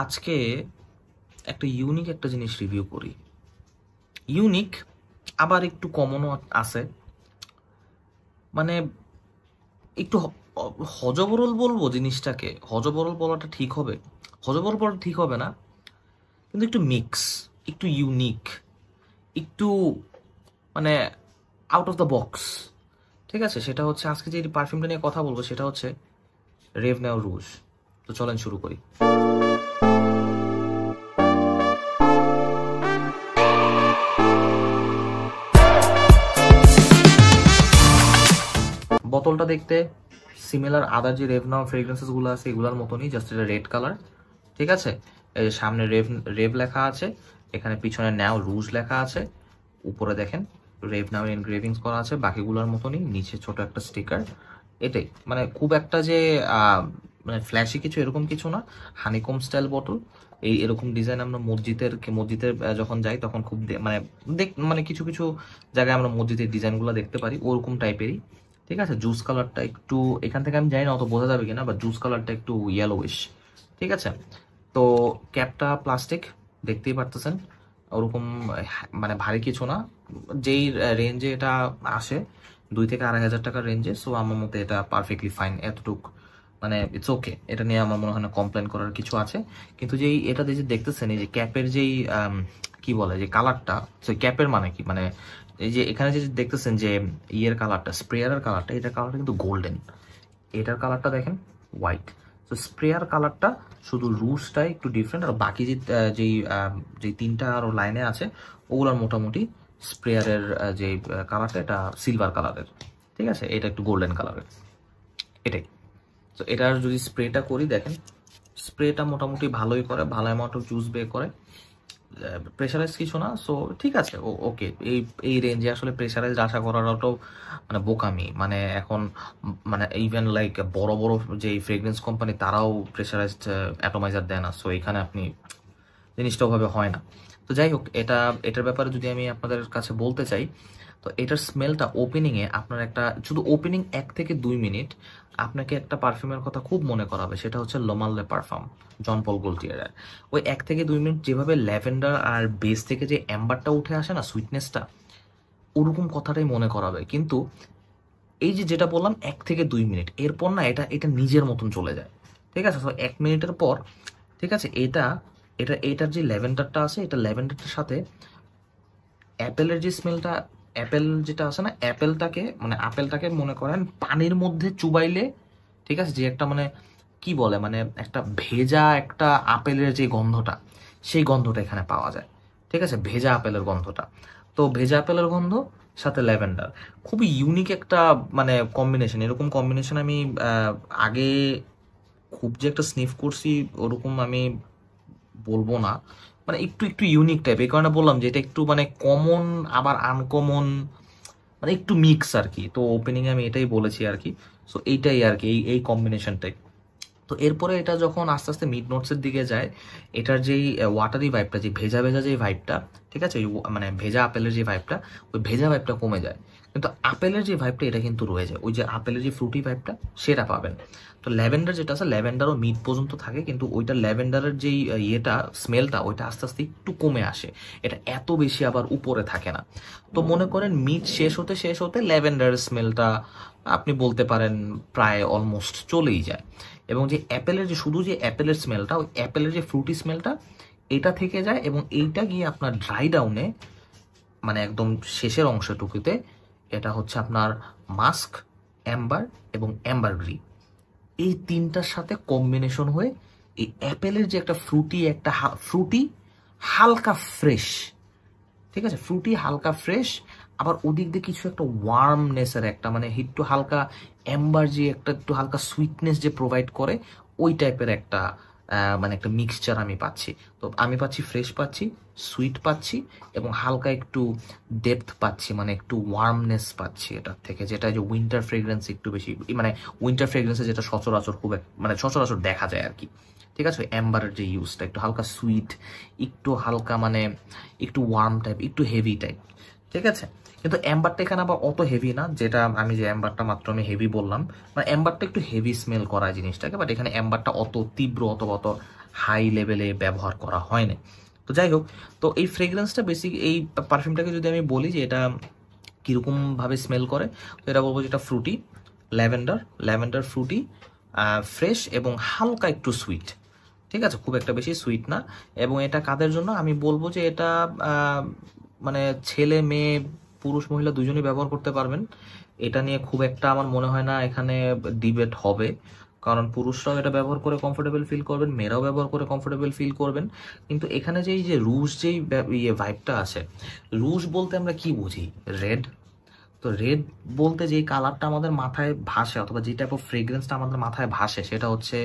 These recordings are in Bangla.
আজকে একটা ইউনিক একটা জিনিস রিভিউ করি। ইউনিক আবার একটু কমনও আছে, মানে একটু হজবরল বলবো জিনিসটাকে। হজবরল বলাটা ঠিক হবে, হজবরল বলাটা ঠিক হবে না, কিন্তু একটু মিক্স, একটু ইউনিক, একটু মানে আউট অফ দ্য বক্স। ঠিক আছে, সেটা হচ্ছে আজকে যে পারফিউমটা নিয়ে কথা বলবো সেটা হচ্ছে রেভ নাও রুজ। তো চলেন শুরু করি। বোতলটা দেখতে সিমিলার আদার যে রেভ নাও ফ্রেগ্রেন্সেস গুলো আছে এগুলোর মতনই, জাস্ট এটা রেড কালার। ঠিক আছে, এই যে সামনে রেভ রেভ লেখা আছে, এখানে পিছনে নাও রুজ লেখা আছে, উপরে দেখেন রেভ নাও এনগ্রেভিংস করা আছে বাকিগুলোর মতনই, নিচে ছোট একটা স্টিকার। এটাই মানে খুব একটা যে মানে ফ্ল্যাশি কিছু এরকম কিছু না, হানিকম স্টাইল বোতল। এই এরকম ডিজাইন আমরা মসজিদের যখন যাই তখন খুব মানে মানে কিছু কিছু জায়গায় আমরা মসজিদের ডিজাইনগুলো দেখতে পারি, ওরকম টাইপেরই। ঠিক আছে, জুস কালারটা একটু, এখান থেকে আমি জানি না অত বোঝা যাবে কিনা, বা জুস কালারটা একটু ইয়েলোইশ। ঠিক আছে, তো ক্যাপটা প্লাস্টিক, দেখতেই পারতেছেন ওরকম মানে ভারী কিছু না। যেই রেঞ্জে এটা আসে 2 থেকে 2,500 টাকার রেঞ্জে, সো আমার মতে এটা পারফেক্টলি ফাইন, এতটুক মানে ইটস ওকে। এটা নিয়ে আমার মনে হয় না কমপ্লেন করার কিছু আছে। কিন্তু যেই এটা যে দেখতেছেন, এই যে ক্যাপের যেই কি বলে যে কালারটা, সেই ক্যাপের মানে কি, মানে এই যে এখানে যে দেখতেছেন যে ইয়ের কালারটা, স্প্রেয়ারের কালারটা, এটার কালারটা কিন্তু গোল্ডেন, এটার কালারটা দেখেন হোয়াইট। তো স্প্রেয়ার কালারটা শুধু রুজটাই একটু ডিফারেন্ট, আর বাকি যে তিনটা আরো লাইনে আছে ওগুলোর মোটামুটি স্প্রেয়ারের যে কালারটা এটা সিলভার কালারের। ঠিক আছে, এটা একটু গোল্ডেন কালারের, এটাই। তো এটার যদি স্প্রেটা করি দেখেন, স্প্রেটা মোটামুটি ভালোই করে, ভালো অ্যামাউন্ট অফ জুস বে করে, প্রেশারাইজ কিছু না। সো ঠিক আছে, ওকে। এই এই রেঞ্জে আসলে প্রেশারাইজ আশা করাটাও মানে বোকামি। মানে এখন মানে ইভেন লাইক বড় বড় যে ফ্রেগ্রেন্স কোম্পানি তারাও প্রেশারাইজড অ্যাটমাইজার দেয় না। সো এখানে আপনি জিনিসটা ওভাবে হয় না। তো যাই হোক, এটার ব্যাপারে যদি আমি আপনাদের কাছে বলতে চাই, তো এটার স্মেলটা ওপেনিংয়ে আপনার একটা শুধু ওপেনিং 1 থেকে 2 মিনিট আপনাকে একটা পারফিউমের কথা খুব মনে করাবে, সেটা হচ্ছে লোমাল্লে পারফিউম, জন পল গল্টিয়ারের। ওই 1 থেকে 2 মিনিট যেভাবে ল্যাভেন্ডার আর বেস থেকে যে অ্যাম্বারটা উঠে আসে না, সুইটনেসটা, ওরকম কথাটাই মনে করাবে। কিন্তু এই যে যেটা বললাম 1 থেকে 2 মিনিট, এরপর না এটা এটা নিজের মতন চলে যায়। ঠিক আছে, তো 1 মিনিটের পর, ঠিক আছে, এটার যে ল্যাভেন্ডারটা আছে, এটা ল্যাভেন্ডারটার সাথে অ্যাপেলের যে স্মেলটা, অ্যাপেল যেটা আছে না, আপেলটাকে মনে করেন পানির মধ্যে চুবাইলে, ঠিক আছে, যে একটা মানে কি বলে, মানে একটা ভেজা একটা আপেলের যে গন্ধটা, সেই গন্ধটা এখানে পাওয়া যায়। ঠিক আছে, ভেজা আপেলের গন্ধটা। তো ভেজা আপেলের গন্ধ সাথে ল্যাভেন্ডার, খুবই ইউনিক একটা মানে কম্বিনেশন। এরকম কম্বিনেশন আমি আগে খুব যে একটা স্নিফ করছি ওরকম আমি বলবো না, মানে একটু একটু ইউনিক টাইপ। এই কারণে বললাম যে এটা একটু মানে কমন আবার আনকমন, মানে একটু মিক্স আর কি। তো ওপেনিংয়ে আমি এটাই বলেছি আর কি। সো এইটাই আর কি, এই এই কম্বিনেশনটাই। তো এরপরে এটা যখন আস্তে আস্তে মিড নোটসের দিকে যায়, এটার যেই ওয়াটারি ভাইবটা, যে ভেজা ভেজা যে ভাইবটা, ঠিক আছে, মানে ভেজা আপেলের যে ভাইবটা, ওই ভেজা ভাইবটা কমে যায়। কিন্তু আপেলের যে ভাইবটা এটা কিন্তু রয়ে যায়, ওই যে আপেলের যে ফ্রুটি ভাইবটা সেটা পাবেন। তো ল্যাভেন্ডার যেটা আছে, ল্যাভেন্ডারও মিড পর্যন্ত থাকে, কিন্তু ওইটা ল্যাভেন্ডারের যেই ইয়েটা স্মেলটা, ওইটা আস্তে আস্তে একটু কমে আসে, এটা এত বেশি আবার উপরে থাকে না। তো মনে করেন মিড শেষ হতে ল্যাভেন্ডারের স্মেলটা আপনি বলতে পারেন প্রায় অলমোস্ট চলেই যায়। এবং যে অ্যাপেলের যে শুধু যে অ্যাপেলের স্মেলটা, ওই অ্যাপেলের যে ফ্রুটি স্মেলটা এটা থেকে যায়, এবং এইটা গিয়ে আপনার ড্রাই ডাউনে মানে একদম শেষের অংশটুকুতে এটা হচ্ছে আপনার মাস্ক, অ্যাম্বার এবং অ্যাম্বারগ্রি, এই তিনটার সাথে কম্বিনেশন হয়ে এই অ্যাপেলের যে একটা ফ্রুটি হালকা ফ্রেশ, ঠিক আছে, ফ্রুটি হালকা ফ্রেশ, আবার ওদিক দিয়ে কিছু একটা ওয়ার্মনেসের একটা মানে একটু হালকা অ্যাম্বার যে একটা একটু হালকা সুইটনেস যে প্রোভাইড করে, ওই টাইপের একটা মানে একটা মিক্সচার আমি পাচ্ছি। তো আমি পাচ্ছি ফ্রেশ পাচ্ছি, সুইট পাচ্ছি, এবং হালকা একটু ডেপথ পাচ্ছি, মানে একটু ওয়ার্মনেস পাচ্ছি এটার থেকে, যেটা যে উইন্টার ফ্রেগ্রেন্স একটু বেশি, মানে উইন্টার ফ্রেগ্রেন্সে যেটা সচরাচর মানে সচরাচর দেখা যায় আর কি। ঠিক আছে, অ্যাম্বারের যে ইউজটা একটু হালকা সুইট, একটু হালকা মানে একটু ওয়ার্ম টাইপ, একটু হেভি টাইপ। ঠিক আছে, কিন্তু অ্যাম্বারটা এখানে আবার অত হেভি না, যেটা আমি যে অ্যাম্বারটা মাত্র আমি হেভি বললাম, মানে অ্যাম্বারটা একটু হেভি স্মেল করা জিনিসটাকে, বাট এখানে অ্যাম্বারটা অত তীব্র অথবা অত হাই লেভেলে ব্যবহার করা হয় না। তো যাই হোক, তো এই ফ্রেগরেন্সটা বেসিক এই পারফিউমটাকে যদি আমি বলি যে এটা কীরকমভাবে স্মেল করে, তো এটা বলবো যেটা ফ্রুটি, ল্যাভেন্ডার ফ্রুটি, ফ্রেশ এবং হালকা একটু সুইট। ঠিক আছে, খুব একটা বেশি সুইট না। এবং এটা কাদের জন্য আমি বলবো যে এটা মানে ছেলে মেয়ে পুরুষ মহিলা দুজনেই ব্যবহার করতে পারবেন। এটা নিয়ে খুব একটা আমার মনে হয় না এখানে ডিবেট হবে, কারণ পুরুষরাও এটা ব্যবহার করে কমফোর্টেবল ফিল করবেন, মেয়েরাও ব্যবহার করে কমফোর্টেবল ফিল করবেন। কিন্তু এখানে যে এই যে রুশ যেই ভাইবটা আছে, রুশ বলতে আমরা কি বুঝি? রেড। তো রেড বলতে যেই কালারটা আমাদের মাথায় ভাসে অথবা যে টাইপ অফ ফ্রেগ্রেন্সটা আমাদের মাথায় ভাসে সেটা হচ্ছে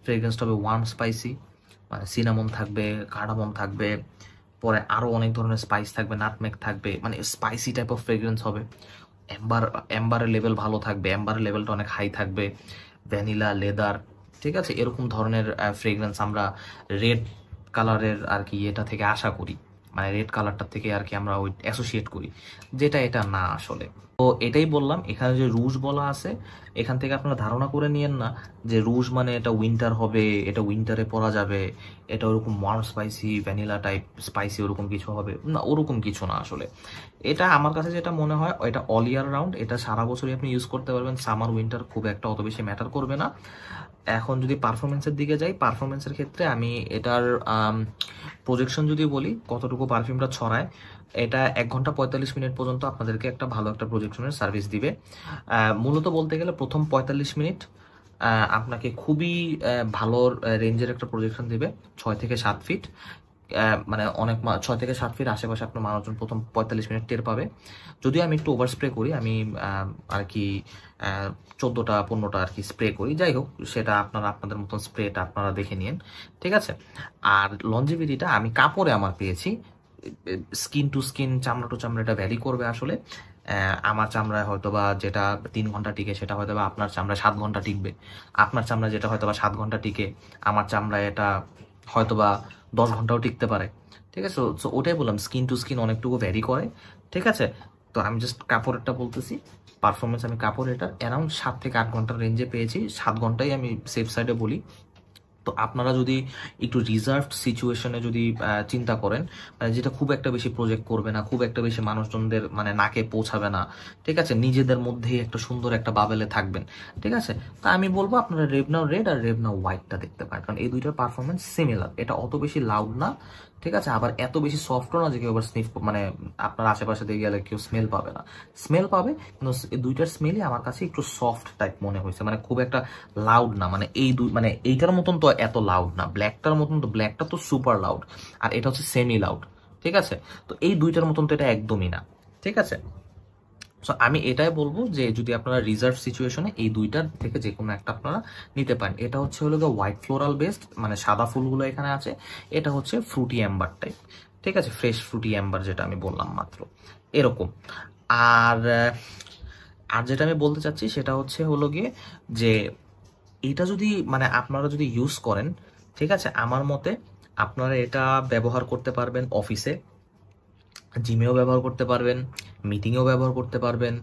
ফ্রেগ্রেন্সটা হবে ওয়ার্ম স্পাইসি, মানে সিনামন থাকবে, কার্ডামন থাকবে, পরে আরও অনেক ধরনের স্পাইস থাকবে, নাটমেগ থাকবে, মানে স্পাইসি টাইপ অফ ফ্রেগ্রেন্স হবে। অ্যাম্বারের লেভেল ভালো থাকবে, অ্যাম্বারের লেভেলটা অনেক হাই থাকবে, ভ্যানিলা, লেদার, ঠিক আছে, এরকম ধরনের ফ্রেগ্রেন্স আমরা রেড কালারের আর কি এটা থেকে আশা করি, মানে রেড কালারটার থেকে আর কি আমরা ওই অ্যাসোসিয়েট করি, যেটা এটা না আসলে। তো এটাই বললাম, এখানে যে রুশ বলা আছে এখান থেকে আপনারা ধারণা করে নিয়েন না যে রুশ মানে এটা উইন্টার হবে, এটা উইন্টারে পরা যাবে, এটা ওরকম warm spicy vanilla type spicy ওরকম কিছু হবে না, ওরকম কিছু না আসলে। এটা আমার কাছে যেটা মনে হয় এটা অল ইয়ার রাউন্ড, এটা সারা বছরই আপনি ইউজ করতে পারবেন, সামার উইন্টার খুব একটা অত বেশি ম্যাটার করবে না। এখন যদি পারফরমেন্সের দিকে যাই, পারফরমেন্সের ক্ষেত্রে আমি এটার প্রজেকশন যদি বলি কতটুকু পারফিউমটা ছড়ায়, এটা 1 ঘন্টা 45 মিনিট পর্যন্ত আপনাদেরকে একটা ভালো একটা প্রজেকশনের সার্ভিস দিবে। মূলত বলতে গেলে প্রথম 45 মিনিট আপনাকে খুবই ভালো রেঞ্জের একটা প্রজেকশন দিবে, 6 থেকে 7 ফিট, মানে অনেক 6 থেকে 7 ফিট আশেপাশে আপনার মানুষজন প্রথম 45 মিনিট টের পাবে। যদিও আমি একটু ওভার স্প্রে করি, আমি আর কি 14টা 15টা আর কি স্প্রে করি, যাই হোক সেটা আপনারা আপনাদের মতন স্প্রেটা আপনারা দেখে নিন, ঠিক আছে। আর লঞ্জিভিটিটা আমি কাপড়ে আমার পেয়েছি, স্কিন টু স্কিন, চামড়া টু চামড়া এটা ভ্যারি করবে আসলে। আমার চামড়ায় হয়তোবা যেটা 3 ঘন্টা টিকে সেটা হয়তোবা আপনার চামড়ায় 7 ঘন্টা টিকবে, আপনার চামড়ায় যেটা হয়তোবা 7 ঘন্টা টিকে আমার চামড়ায় এটা হয়তোবা 10 ঘন্টাও টিকতে পারে, ঠিক আছে। সো ওটাই বললাম, স্কিন টু স্কিন অনেকটুকু ভ্যারি করে, ঠিক আছে। তো আমি জাস্ট কাপড়েরটা বলতেছি, পারফরমেন্স আমি কাপড় এটা অ্যারাউন্ড 7 থেকে 8 ঘন্টার রেঞ্জে পেয়েছি, 7 ঘন্টাই আমি সেফ সাইডে বলি। তো আপনারা যদি একটু রিজার্ভড সিচুয়েশনে যদি চিন্তা করেন, মানে যেটা খুব একটা বেশি প্রজেক্ট করবে না, খুব একটা বেশি মানুষজনদের মানে নাকে পৌঁছাবে না, ঠিক আছে, নিজেদের মধ্যেই একটা সুন্দর একটা বাবেলে থাকবেন, ঠিক আছে, তা আমি বলবো আপনারা রেভনাউ রেড আর রেভনাউ হোয়াইটটা দেখতে পারেন, কারণ এই দুইটার পারফরমেন্স সিমিলার। এটা অত বেশি লাউড না, ঠিক আছে, আবার এত বেশি সফটও না যে কেউ আবার স্নিফ মানে আপনার আশেপাশে দিয়ে গেলে কেউ স্মেল পাবে না, স্মেল পাবে, কিন্তু এই দুইটার স্মেলই আমার কাছে একটু সফট টাইপ মনে হয়েছে, মানে খুব একটা লাউড না, মানে এই মানে এইটার মতন তো এত লাউড না, ব্ল্যাকটার মতন তো, ব্ল্যাকটা তো সুপার লাউড আর এটা হচ্ছে সেমি লাউড, ঠিক আছে। তো এই দুইটার মতন তো এটা একদমই না, ঠিক আছে। সো আমি এটাই বলবো যে যদি আপনারা রিজার্ভ সিচুয়েশনে এই দুইটার থেকে যে কোনো একটা আপনারা নিতে পারেন। এটা হচ্ছে হলো হোয়াইট ফ্লোরাল বেসড, মানে সাদা ফুলগুলো এখানে আছে, এটা হচ্ছে ফ্রুটি অ্যাম্বার টাইপ, ঠিক আছে, ফ্রেশ ফ্রুটি অ্যাম্বার যেটা আমি বললাম মাত্র এরকম। আর আর যেটা আমি বলতে চাচ্ছি সেটা হচ্ছে হলো গিয়ে যে এটা যদি মানে আপনারা যদি ইউজ করেন, ঠিক আছে, আমার মতে আপনারা এটা ব্যবহার করতে পারবেন অফিসে, জিমেও ব্যবহার করতে পারবেন, মিটিংয়েও ব্যবহার করতে পারবেন,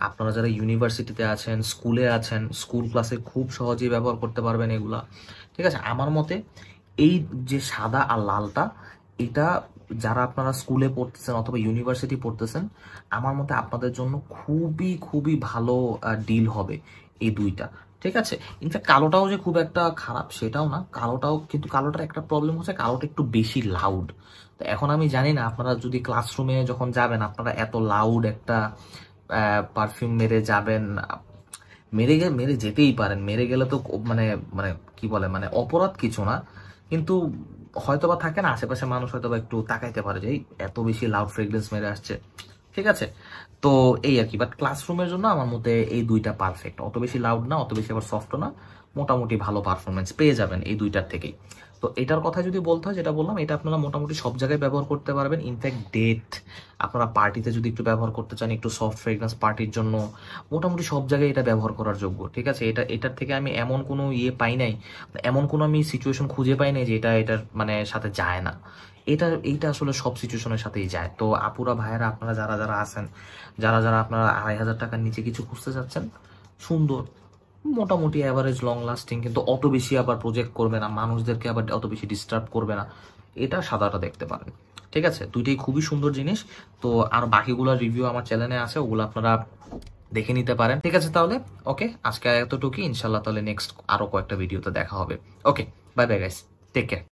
আপনারা যারা ইউনিভার্সিটিতে আছেন, স্কুলে আছেন, স্কুল ক্লাসে খুব সহজেই ব্যবহার করতে পারবেন এগুলা, ঠিক আছে। আমার মতে এই যে সাদা আর লালটা, এটা যারা আপনারা স্কুলে পড়তেছেন অথবা ইউনিভার্সিটি পড়তেছেন, আমার মতে আপনাদের জন্য খুবই খুবই ভালো ডিল হবে এই দুইটা, ঠিক আছে। ইনফ্যাক্ট কালোটাও যে খুব একটা খারাপ সেটাও না, কালোটাও, কিন্তু কালোটার একটা প্রবলেম হচ্ছে কালোটা একটু বেশি লাউড। তো এখন আমি জানি না আপনারা যদি ক্লাসরুমে যখন যাবেন আপনারা এত লাউড একটা পারফিউম মেরে যাবেন, মেরে যেতেই পারেন, মেরে গেলে তো মানে মানে কি বলে মানে অপরাধ কিছু না, কিন্তু হয়তোবা থাকে না আশেপাশে মানুষ হয়তোবা একটু তাকাইতে পারে যে এত বেশি লাউড ফ্রেগ্রেন্স মেরে আসছে, ঠিক আছে। তো এই আর কি, বাট ক্লাসরুমের জন্য আমার মতে এই দুইটা পারফেক্ট, অত বেশি লাউড না, অত বেশি আবার সফটও না, মোটামুটি ভালো পারফরমেন্স পেয়ে যাবেন এই দুইটার থেকেই। তো এটার কথা যদি বলতে হয়, যেটা বললাম, এটা আপনারা মোটামুটি সব জায়গায় ব্যবহার করতে পারবেন। ইনফ্যাক্ট ডেট, আপনারা পার্টিতে যদি একটু ব্যবহার করতে চান, একটু সফট ফ্রেগ্রেন্স পার্টির জন্য, মোটামুটি সব জায়গায় এটা ব্যবহার করার যোগ্য, ঠিক আছে। এটার থেকে আমি এমন কোনো পাই নাই, এমন কোনো আমি সিচুয়েশন খুঁজে পাই নাই যে এটার মানে সাথে যায় না। এইটা আসলে সব সিচুয়েশনের সাথেই যায়। তো আপুরা ভাইয়েরা আপনারা যারা যারা আছেন, যারা যারা আপনারা 2500 টাকার নিচে কিছু খুঁজতে চাচ্ছেন, সুন্দর মোটামুটি অ্যাভারেজ লং লাস্টিং, কিন্তু অত বেশি আবার প্রজেক্ট করবে না, মানুষদেরকে আবার অত বেশি ডিস্টার্ব করবে না, এটা সাদাটা দেখতে পারেন। ঠিক আছে, দুইটাই খুবই সুন্দর জিনিস। তো আর বাকিগুলোর রিভিউ আমার চ্যানেলে আছে, ওগুলো আপনারা দেখে নিতে পারেন। ঠিক আছে, তাহলে ওকে, আজকে এতটুকুই। ইনশাল্লাহ তাহলে নেক্সট আরো কয়েকটা ভিডিওতে দেখা হবে। Okay, bye bye guys, take care.